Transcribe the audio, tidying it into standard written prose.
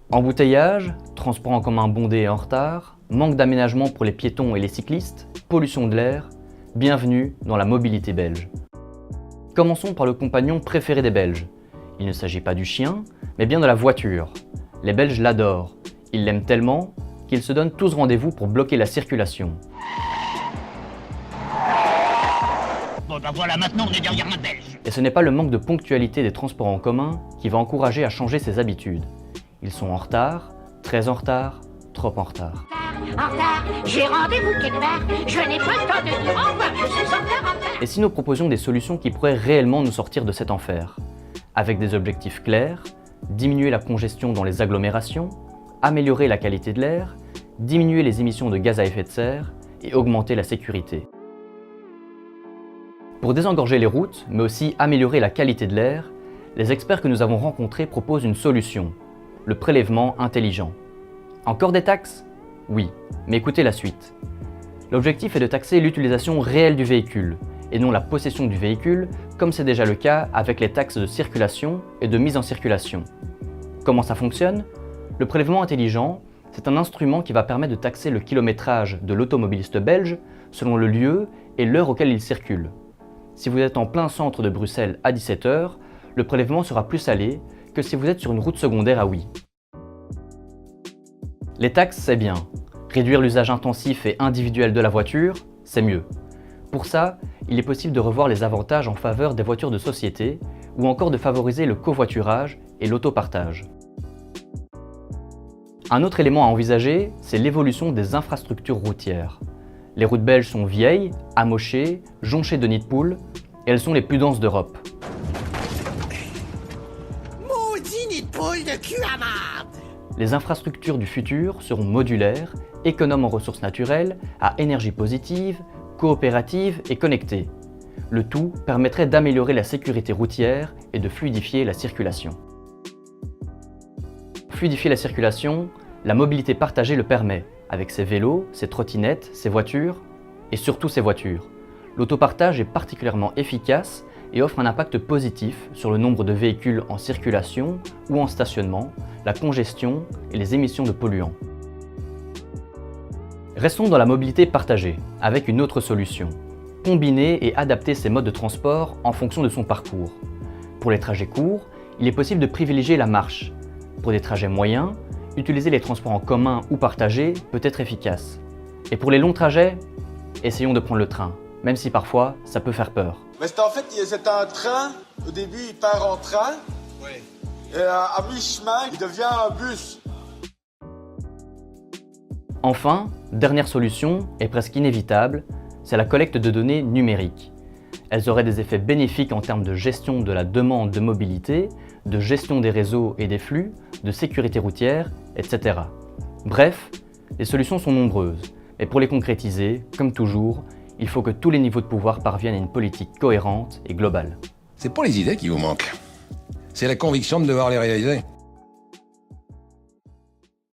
Embouteillage, transport en commun bondé et en retard, manque d'aménagement pour les piétons et les cyclistes, pollution de l'air, bienvenue dans la mobilité belge. Commençons par le compagnon préféré des Belges. Il ne s'agit pas du chien, mais bien de la voiture. Les Belges l'adorent. Ils l'aiment tellement qu'ils se donnent tous rendez-vous pour bloquer la circulation. Bon ben voilà, maintenant on est derrière un Belge. Et ce n'est pas le manque de ponctualité des transports en commun qui va encourager à changer ses habitudes. Ils sont en retard, très en retard, trop en retard. En retard, j'ai rendez-vous quelque part, je n'ai pas le temps de dire au revoir, je suis en retard. Et si nous proposions des solutions qui pourraient réellement nous sortir de cet enfer? Avec des objectifs clairs, diminuer la congestion dans les agglomérations, améliorer la qualité de l'air, diminuer les émissions de gaz à effet de serre et augmenter la sécurité. Pour désengorger les routes, mais aussi améliorer la qualité de l'air, les experts que nous avons rencontrés proposent une solution, le prélèvement intelligent. Encore des taxes? Oui, mais écoutez la suite. L'objectif est de taxer l'utilisation réelle du véhicule, et non la possession du véhicule, comme c'est déjà le cas avec les taxes de circulation et de mise en circulation. Comment ça fonctionne? Le prélèvement intelligent, c'est un instrument qui va permettre de taxer le kilométrage de l'automobiliste belge selon le lieu et l'heure auquel il circule. Si vous êtes en plein centre de Bruxelles à 17 h, le prélèvement sera plus salé que si vous êtes sur une route secondaire à oui. Les taxes, c'est bien. Réduire l'usage intensif et individuel de la voiture, c'est mieux. Pour ça, il est possible de revoir les avantages en faveur des voitures de société ou encore de favoriser le covoiturage et l'autopartage. Un autre élément à envisager, c'est l'évolution des infrastructures routières. Les routes belges sont vieilles, amochées, jonchées de nids de poules, et elles sont les plus denses d'Europe. Maudit nid de poule de cul à marde! Les infrastructures du futur seront modulaires, économes en ressources naturelles, à énergie positive, coopératives et connectées. Le tout permettrait d'améliorer la sécurité routière et de fluidifier la circulation. Fluidifier la circulation, la mobilité partagée le permet, avec ses vélos, ses trottinettes, ses voitures, et surtout ses voitures. L'autopartage est particulièrement efficace et offre un impact positif sur le nombre de véhicules en circulation ou en stationnement, la congestion et les émissions de polluants. Restons dans la mobilité partagée, avec une autre solution. Combiner et adapter ces modes de transport en fonction de son parcours. Pour les trajets courts, il est possible de privilégier la marche. Pour des trajets moyens, utiliser les transports en commun ou partagés peut être efficace. Et pour les longs trajets, essayons de prendre le train, même si parfois ça peut faire peur. Mais c'est un train, au début il part en train, ouais. Et à mi-chemin il devient un bus. Enfin, dernière solution, et presque inévitable, c'est la collecte de données numériques. Elles auraient des effets bénéfiques en termes de gestion de la demande de mobilité, de gestion des réseaux et des flux, de sécurité routière, etc. Bref, les solutions sont nombreuses, mais pour les concrétiser, comme toujours, il faut que tous les niveaux de pouvoir parviennent à une politique cohérente et globale. C'est pas les idées qui vous manquent, c'est la conviction de devoir les réaliser.